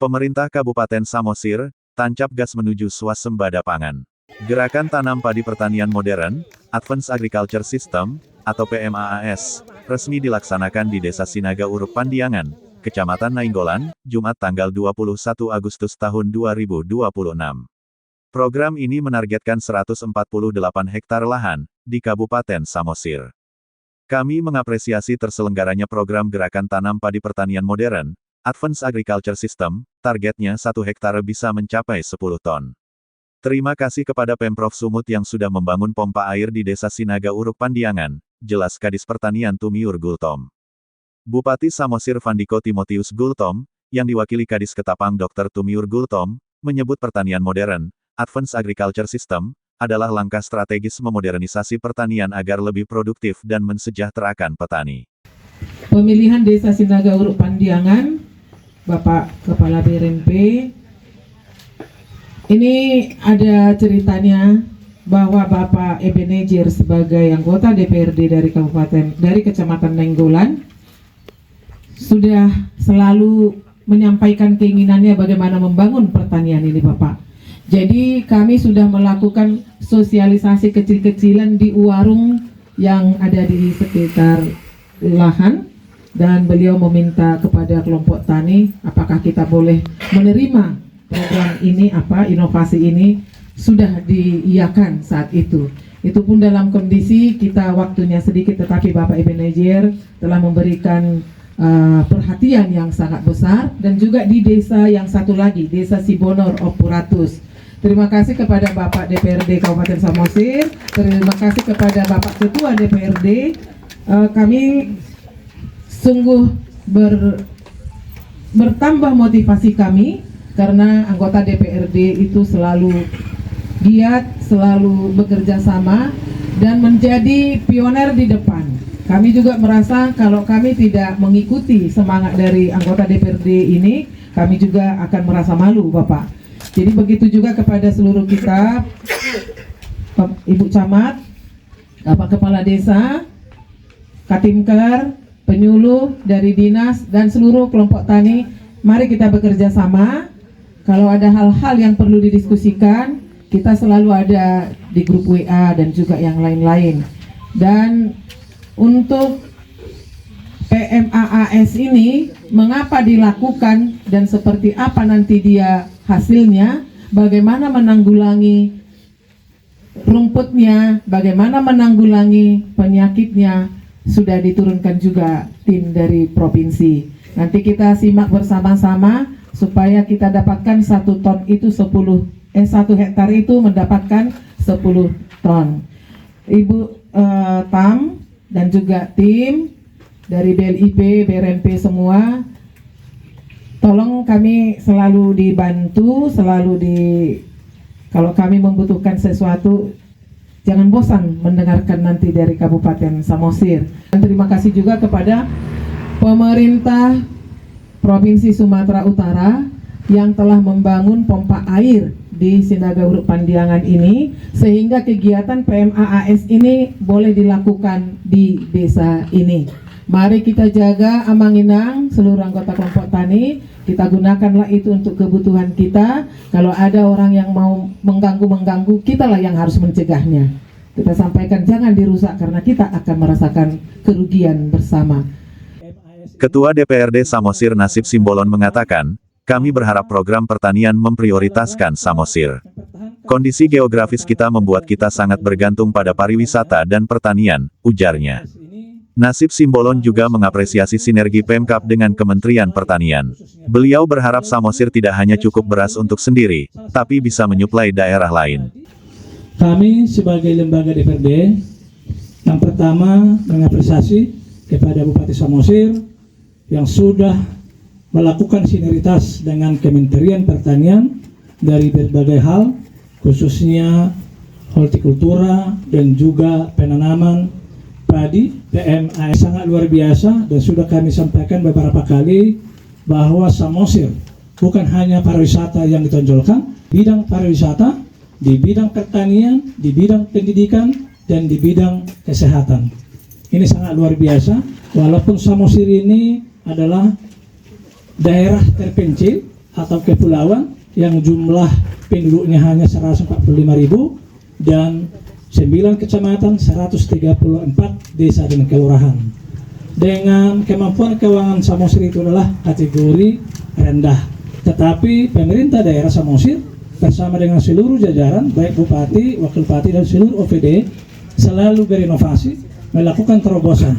Pemerintah Kabupaten Samosir, tancap gas menuju swasembada pangan. Gerakan Tanam Padi Pertanian Modern, Advanced Agriculture System, atau PMAAS, resmi dilaksanakan di Desa Sinaga Uruk Pandiangan, Kecamatan Nainggolan, Jumat tanggal 21 Agustus tahun 2026. Program ini menargetkan 148 hektar lahan, di Kabupaten Samosir. Kami mengapresiasi terselenggaranya program Gerakan Tanam Padi Pertanian Modern, Advanced Agriculture System, targetnya 1 hektar bisa mencapai 10 ton. Terima kasih kepada Pemprov Sumut yang sudah membangun pompa air di Desa Sinaga Uruk Pandiangan, jelas Kadis Pertanian Tumiur Gultom. Bupati Samosir Vandiko Timotius Gultom, yang diwakili Kadis Ketapang Dr. Tumiur Gultom, menyebut pertanian modern, Advanced Agriculture System, adalah langkah strategis memodernisasi pertanian agar lebih produktif dan mensejahterakan petani. Pemilihan Desa Sinaga Uruk Pandiangan, Bapak Kepala BRMP, ini ada ceritanya bahwa Bapak Ebenezer sebagai anggota DPRD dari Kecamatan Nainggolan sudah selalu menyampaikan keinginannya bagaimana membangun pertanian ini, Bapak. Jadi kami sudah melakukan sosialisasi kecil-kecilan di warung yang ada di sekitar lahan. Dan beliau meminta kepada kelompok tani, apakah kita boleh menerima program ini, inovasi ini sudah diiyakan saat itu. Itu pun dalam kondisi kita waktunya sedikit, tetapi Bapak Ebenezer telah memberikan perhatian yang sangat besar, dan juga di desa yang satu lagi, Desa Sibonor Opuratus. Terima kasih kepada Bapak DPRD Kabupaten Samosir, terima kasih kepada Bapak Ketua DPRD. Kami sungguh bertambah motivasi kami, karena anggota DPRD itu selalu giat, selalu bekerja sama, dan menjadi pioner di depan. Kami juga merasa kalau kami tidak mengikuti semangat dari anggota DPRD ini, kami juga akan merasa malu, Bapak. Jadi begitu juga kepada seluruh kita, Ibu Camat, Bapak Kepala Desa, Katimker, penyuluh dari dinas, dan seluruh kelompok tani, mari kita bekerja sama. Kalau ada hal-hal yang perlu didiskusikan, kita selalu ada di grup WA dan juga yang lain-lain. Dan untuk PMAAS ini, mengapa dilakukan dan seperti apa nanti dia hasilnya, bagaimana menanggulangi rumputnya, bagaimana menanggulangi penyakitnya, sudah diturunkan juga tim dari provinsi. Nanti kita simak bersama-sama supaya kita dapatkan 1 ton itu 1 hektar itu mendapatkan 10 ton. Ibu Tam dan juga tim dari BLIP, BRMP semua, tolong kami selalu dibantu, kalau kami membutuhkan sesuatu, jangan bosan mendengarkan nanti dari Kabupaten Samosir. Dan terima kasih juga kepada pemerintah Provinsi Sumatera Utara yang telah membangun pompa air di Sinaga Uruk Pandiangan ini, sehingga kegiatan PMAAS ini boleh dilakukan di desa ini. Mari kita jaga Amanginang, seluruh anggota kelompok tani, kita gunakanlah itu untuk kebutuhan kita. Kalau ada orang yang mau mengganggu, kitalah yang harus mencegahnya. Kita sampaikan jangan dirusak, karena kita akan merasakan kerugian bersama. Ketua DPRD Samosir Nasib Simbolon mengatakan, kami berharap program pertanian memprioritaskan Samosir. Kondisi geografis kita membuat kita sangat bergantung pada pariwisata dan pertanian, ujarnya. Nasib Simbolon juga mengapresiasi sinergi Pemkab dengan Kementerian Pertanian. Beliau berharap Samosir tidak hanya cukup beras untuk sendiri, tapi bisa menyuplai daerah lain. Kami sebagai lembaga DPRD, yang pertama mengapresiasi kepada Bupati Samosir yang sudah melakukan sinergitas dengan Kementerian Pertanian dari berbagai hal, khususnya hortikultura dan juga penanaman padi. PMAAS sangat luar biasa, dan sudah kami sampaikan beberapa kali bahwa Samosir bukan hanya pariwisata yang ditonjolkan, bidang pariwisata, di bidang pertanian, di bidang pendidikan, dan di bidang kesehatan. Ini sangat luar biasa, walaupun Samosir ini adalah daerah terpencil, atau kepulauan yang jumlah penduduknya hanya 145.000 dan 9 kecamatan, 134 desa dan kelurahan. Dengan kemampuan keuangan Samosir itu adalah kategori rendah. Tetapi pemerintah daerah Samosir bersama dengan seluruh jajaran, baik bupati, wakil bupati dan seluruh OPD selalu berinovasi, melakukan terobosan.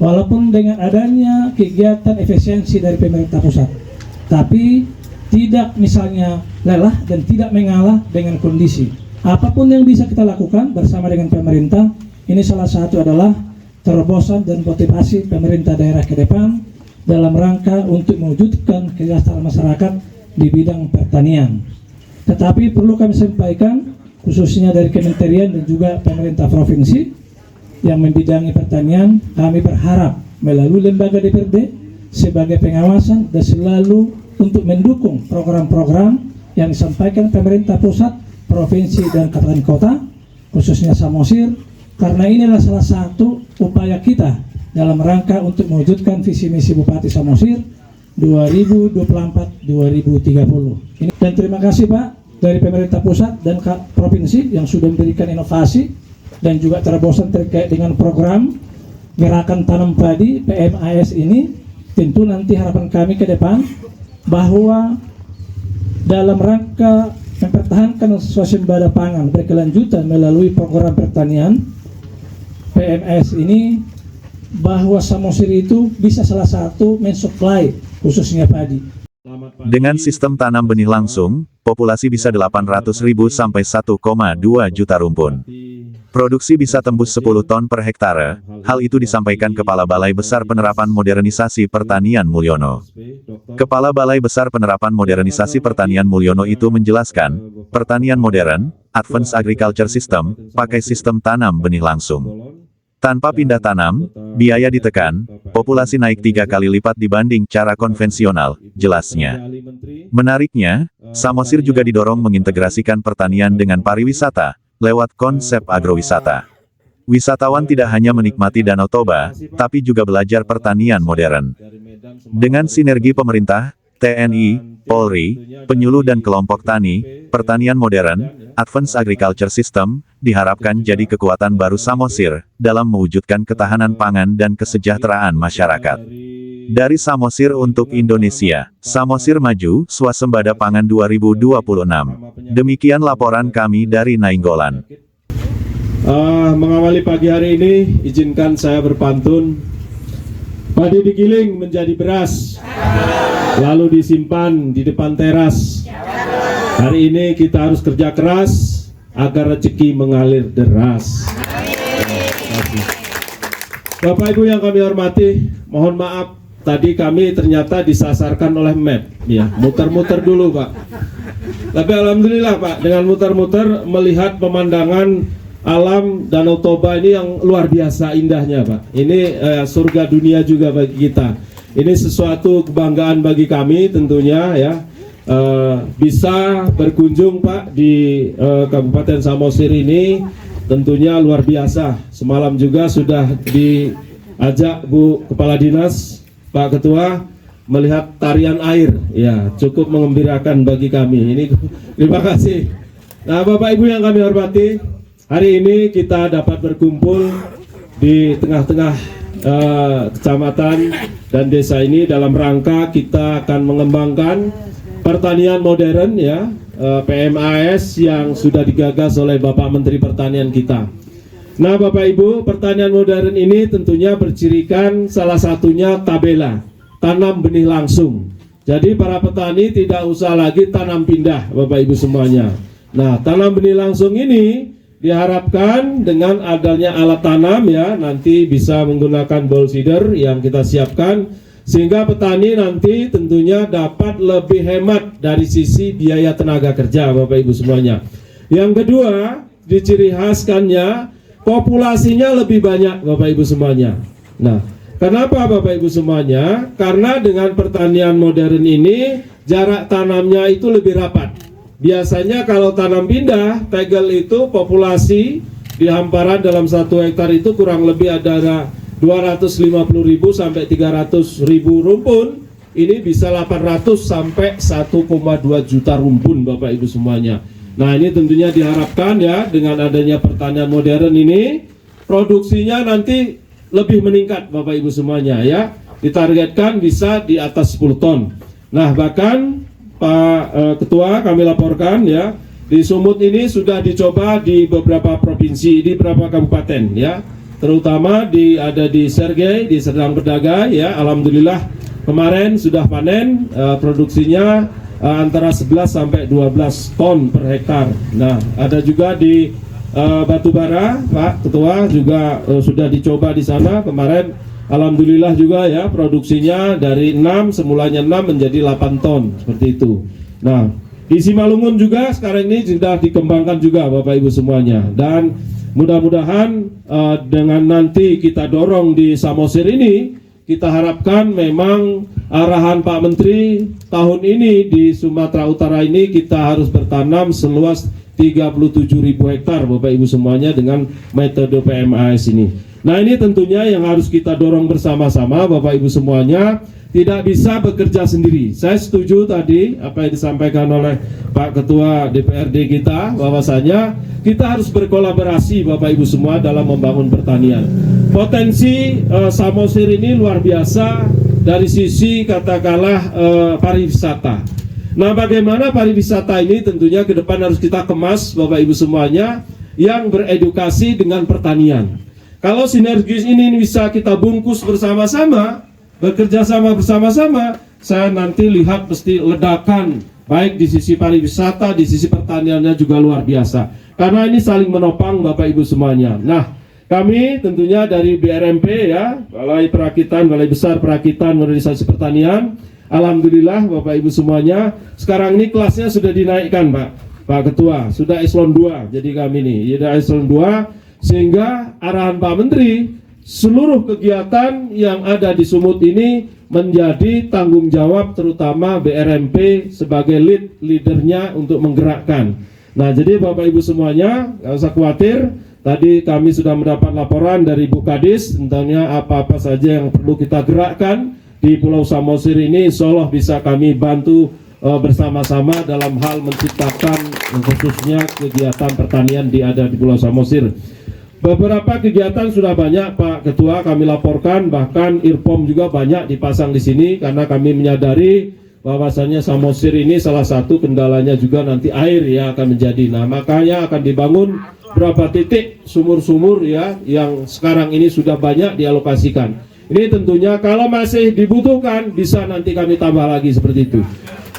Walaupun dengan adanya kegiatan efisiensi dari pemerintah pusat, tapi tidak misalnya lelah dan tidak mengalah dengan kondisi. Apapun yang bisa kita lakukan bersama dengan pemerintah, ini salah satu adalah terobosan dan motivasi pemerintah daerah ke depan dalam rangka untuk mewujudkan kesejahteraan masyarakat di bidang pertanian. Tetapi perlu kami sampaikan, khususnya dari kementerian dan juga pemerintah provinsi yang membidangi pertanian, kami berharap melalui lembaga DPRD sebagai pengawasan dan selalu untuk mendukung program-program yang disampaikan pemerintah pusat, provinsi dan kabupaten kota, khususnya Samosir, karena inilah salah satu upaya kita dalam rangka untuk mewujudkan visi misi Bupati Samosir 2024-2030. Dan terima kasih Pak dari pemerintah pusat dan provinsi yang sudah memberikan inovasi dan juga terobosan terkait dengan program gerakan tanam padi PMAS ini. Tentu nanti harapan kami ke depan bahwa dalam rangka mempertahankan swasembada pangan berkelanjutan melalui program pertanian PMAS ini, bahwa Samosir itu bisa salah satu mensuplai khususnya padi. Dengan sistem tanam benih langsung, populasi bisa 800.000 sampai 1,2 juta rumpun. Produksi bisa tembus 10 ton per hektare. Hal itu disampaikan Kepala Balai Besar Penerapan Modernisasi Pertanian Mulyono. Kepala Balai Besar Penerapan Modernisasi Pertanian Mulyono itu menjelaskan, pertanian modern, advanced agriculture system, pakai sistem tanam benih langsung. Tanpa pindah tanam, biaya ditekan, populasi naik 3 kali lipat dibanding cara konvensional, jelasnya. Menariknya, Samosir juga didorong mengintegrasikan pertanian dengan pariwisata, lewat konsep agrowisata. Wisatawan tidak hanya menikmati Danau Toba, tapi juga belajar pertanian modern. Dengan sinergi pemerintah, TNI, Polri, penyuluh dan kelompok tani, pertanian modern, advanced agriculture system, diharapkan jadi kekuatan baru Samosir, dalam mewujudkan ketahanan pangan dan kesejahteraan masyarakat. Dari Samosir untuk Indonesia, Samosir Maju, Swasembada Pangan 2026. Demikian laporan kami dari Nainggolan. Mengawali pagi hari ini, izinkan saya berpantun. Padi digiling menjadi beras, lalu disimpan di depan teras. Hari ini kita harus kerja keras agar rezeki mengalir deras. Bapak Ibu yang kami hormati, mohon maaf tadi kami ternyata disasarkan oleh map. Ya, muter-muter dulu Pak. Tapi alhamdulillah Pak, dengan muter-muter melihat pemandangan alam Danau Toba ini yang luar biasa indahnya Pak. Ini surga dunia juga bagi kita. Ini sesuatu kebanggaan bagi kami tentunya ya. Bisa berkunjung Pak di Kabupaten Samosir ini tentunya luar biasa. Semalam juga sudah diajak Bu Kepala Dinas, Pak Ketua melihat tarian air. Ya, cukup mengembirakan bagi kami. Ini terima kasih. Nah, Bapak Ibu yang kami hormati, hari ini kita dapat berkumpul di tengah-tengah kecamatan dan desa ini dalam rangka kita akan mengembangkan pertanian modern ya, PMAS yang sudah digagas oleh Bapak Menteri Pertanian kita. Nah Bapak Ibu, pertanian modern ini tentunya bercirikan salah satunya tabela, tanam benih langsung. Jadi para petani tidak usah lagi tanam pindah Bapak Ibu semuanya. Nah tanam benih langsung ini diharapkan dengan adanya alat tanam ya, nanti bisa menggunakan ball seeder yang kita siapkan, sehingga petani nanti tentunya dapat lebih hemat dari sisi biaya tenaga kerja Bapak Ibu semuanya. Yang kedua, diciri khaskannya populasinya lebih banyak Bapak Ibu semuanya. Nah, kenapa Bapak Ibu semuanya? Karena dengan pertanian modern ini jarak tanamnya itu lebih rapat. Biasanya kalau tanam pindah, tegel itu populasi di hamparan dalam 1 hektar itu kurang lebih ada 250.000 sampai 300.000 rumpun. ini bisa 800 sampai 1,2 juta rumpun Bapak Ibu semuanya. Nah ini tentunya diharapkan ya dengan adanya pertanian modern ini produksinya nanti lebih meningkat Bapak Ibu semuanya ya. Ditargetkan bisa di atas 10 ton. Nah bahkan Pak Ketua kami laporkan ya, di Sumut ini sudah dicoba di beberapa provinsi, di beberapa kabupaten ya, terutama ada di Sergei, di Serdang Bedagai ya. Alhamdulillah kemarin sudah panen, produksinya antara 11 sampai 12 ton per hektar. Nah ada juga di Batubara Pak Ketua juga sudah dicoba di sana kemarin. Alhamdulillah juga ya, produksinya dari 6, semulanya 6 menjadi 8 ton, seperti itu. Nah, di Simalungun juga sekarang ini sudah dikembangkan juga Bapak Ibu semuanya. Dan mudah-mudahan dengan nanti kita dorong di Samosir ini, kita harapkan memang arahan Pak Menteri tahun ini di Sumatera Utara ini kita harus bertanam seluas 37.000 hektar Bapak Ibu semuanya dengan metode PMAS ini. Nah ini tentunya yang harus kita dorong bersama-sama Bapak Ibu semuanya, tidak bisa bekerja sendiri. Saya setuju tadi apa yang disampaikan oleh Pak Ketua DPRD kita, bahwasanya kita harus berkolaborasi Bapak Ibu semua dalam membangun pertanian. Potensi Samosir ini luar biasa dari sisi katakanlah pariwisata. Nah bagaimana pariwisata ini tentunya ke depan harus kita kemas Bapak Ibu semuanya yang beredukasi dengan pertanian. Kalau sinergis ini bisa kita bungkus bersama-sama, bekerja sama bersama-sama, saya nanti lihat pasti ledakan baik di sisi pariwisata, di sisi pertaniannya juga luar biasa. Karena ini saling menopang Bapak Ibu semuanya. Nah, kami tentunya dari BRMP ya, Balai Perakitan, Balai Besar Perakitan Modernisasi Pertanian, alhamdulillah Bapak Ibu semuanya, sekarang ini kelasnya sudah dinaikkan Pak Ketua, sudah eselon 2. Jadi kami ini, sudah eselon 2. Sehingga arahan Pak Menteri, seluruh kegiatan yang ada di Sumut ini menjadi tanggung jawab terutama BRMP sebagai leadernya untuk menggerakkan. Nah jadi Bapak Ibu semuanya nggak usah khawatir, tadi kami sudah mendapat laporan dari Bu Kadis tentangnya apa-apa saja yang perlu kita gerakkan di Pulau Samosir ini. Insya Allah bisa kami bantu bersama-sama dalam hal menciptakan khususnya kegiatan pertanian ada di Pulau Samosir. Beberapa kegiatan sudah banyak Pak Ketua kami laporkan, bahkan IRPOM juga banyak dipasang di sini karena kami menyadari bahwasannya Samosir ini salah satu kendalanya juga nanti air ya akan menjadi. Nah makanya akan dibangun berapa titik sumur-sumur ya yang sekarang ini sudah banyak dialokasikan. Ini tentunya kalau masih dibutuhkan bisa nanti kami tambah lagi seperti itu.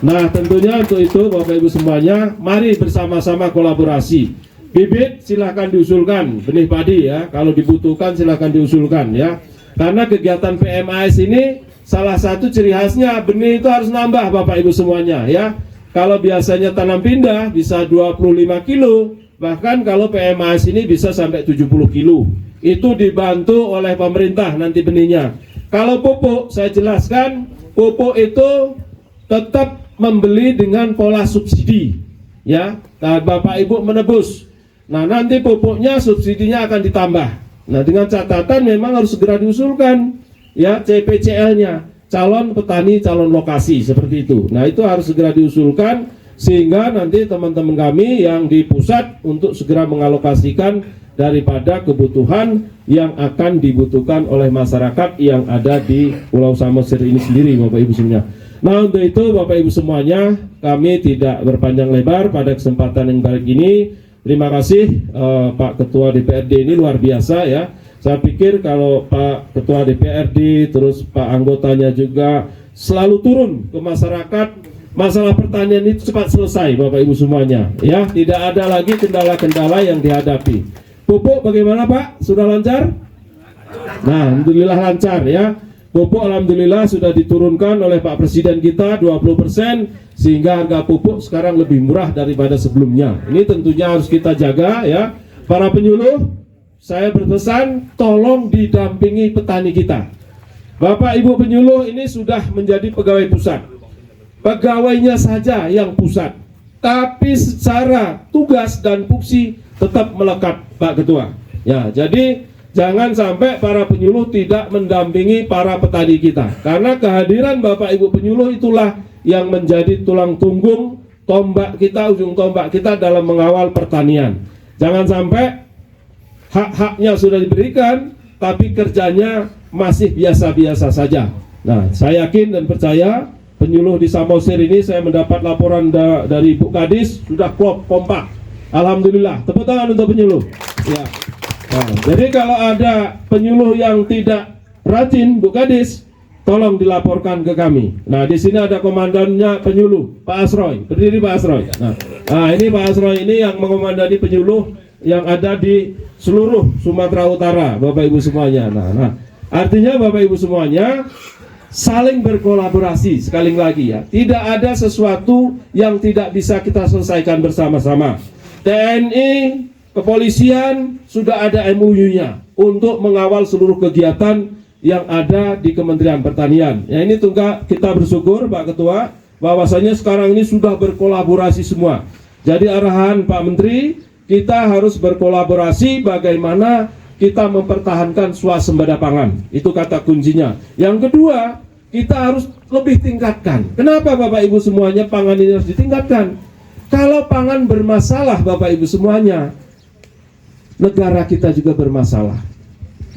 Nah tentunya untuk itu Bapak Ibu semuanya, mari bersama-sama kolaborasi. Bibit silahkan diusulkan, benih padi ya, kalau dibutuhkan silahkan diusulkan ya. Karena kegiatan PMAS ini salah satu ciri khasnya benih itu harus nambah Bapak Ibu semuanya ya. Kalau biasanya tanam pindah bisa 25 kilo, bahkan kalau PMAS ini bisa sampai 70 kilo. Itu dibantu oleh pemerintah nanti benihnya. Kalau pupuk saya jelaskan, pupuk itu tetap membeli dengan pola subsidi ya. Nah, Bapak Ibu menebus. Nah nanti pupuknya subsidinya akan ditambah. Nah dengan catatan memang harus segera diusulkan ya CPCL-nya, calon petani calon lokasi seperti itu. Nah itu harus segera diusulkan sehingga nanti teman-teman kami yang di pusat untuk segera mengalokasikan daripada kebutuhan yang akan dibutuhkan oleh masyarakat yang ada di Pulau Samosir ini sendiri Bapak Ibu semuanya. Nah untuk itu Bapak Ibu semuanya, kami tidak berpanjang lebar pada kesempatan yang baik ini. Terima kasih Pak Ketua DPRD ini luar biasa ya. Saya pikir kalau Pak Ketua DPRD terus Pak anggotanya juga selalu turun ke masyarakat, masalah pertanian itu cepat selesai Bapak Ibu semuanya ya. Tidak ada lagi kendala-kendala yang dihadapi. Pupuk bagaimana Pak? Sudah lancar? Nah alhamdulillah lancar ya. Pupuk alhamdulillah sudah diturunkan oleh Pak Presiden kita 20%, sehingga harga pupuk sekarang lebih murah daripada sebelumnya. Ini tentunya harus kita jaga ya. Para penyuluh, saya berpesan tolong didampingi petani kita. Bapak Ibu penyuluh ini sudah menjadi pegawai pusat. Pegawainya saja yang pusat, tapi secara tugas dan fungsi tetap melekat Pak Ketua. Ya, jadi Jangan sampai para penyuluh tidak mendampingi para petani kita. Karena kehadiran Bapak Ibu penyuluh itulah yang menjadi tulang punggung tombak kita, ujung tombak kita dalam mengawal pertanian. Jangan sampai hak-haknya sudah diberikan, tapi kerjanya masih biasa-biasa saja. Nah, saya yakin dan percaya penyuluh di Samosir ini, saya mendapat laporan dari Bu Kadis, sudah klop, kompak. Alhamdulillah, tepuk tangan untuk penyuluh. Ya. Nah, jadi kalau ada penyuluh yang tidak rajin, Bu Kadis, tolong dilaporkan ke kami. Nah, di sini ada komandannya penyuluh, Pak Asroy. Berdiri Pak Asroy. Nah, ini Pak Asroy ini yang mengomandani penyuluh yang ada di seluruh Sumatera Utara, Bapak Ibu semuanya. Nah, artinya Bapak Ibu semuanya saling berkolaborasi. Sekali lagi ya, tidak ada sesuatu yang tidak bisa kita selesaikan bersama-sama. TNI, kepolisian sudah ada MOU-nya untuk mengawal seluruh kegiatan yang ada di Kementerian Pertanian. Ya, ini juga kita bersyukur Pak Ketua bahwasanya sekarang ini sudah berkolaborasi semua. Jadi arahan Pak Menteri, kita harus berkolaborasi bagaimana kita mempertahankan swasembada pangan. Itu kata kuncinya. Yang kedua, kita harus lebih tingkatkan. Kenapa Bapak Ibu semuanya pangan ini harus ditingkatkan? Kalau pangan bermasalah Bapak Ibu semuanya, negara kita juga bermasalah.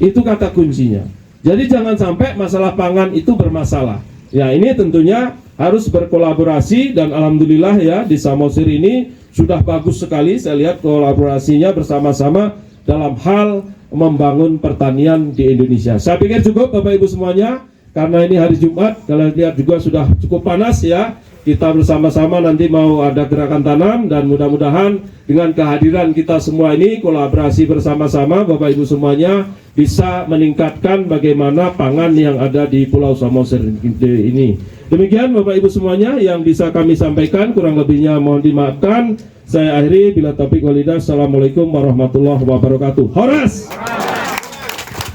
Itu kata kuncinya. Jadi jangan sampai masalah pangan itu bermasalah. Ya, ini tentunya harus berkolaborasi dan alhamdulillah ya di Samosir ini sudah bagus sekali. Saya lihat kolaborasinya bersama-sama dalam hal membangun pertanian di Indonesia. Saya pikir cukup Bapak Ibu semuanya, karena ini hari Jumat, kalian lihat juga sudah cukup panas ya. Kita bersama-sama nanti mau ada gerakan tanam dan mudah-mudahan dengan kehadiran kita semua ini, kolaborasi bersama-sama Bapak Ibu semuanya bisa meningkatkan bagaimana pangan yang ada di Pulau Samosir ini. Demikian Bapak Ibu semuanya yang bisa kami sampaikan, kurang lebihnya mohon dimaafkan. Saya akhiri, bila taufiq wal hidayah. Assalamualaikum warahmatullahi wabarakatuh. Horas!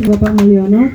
Bapak Mulyono.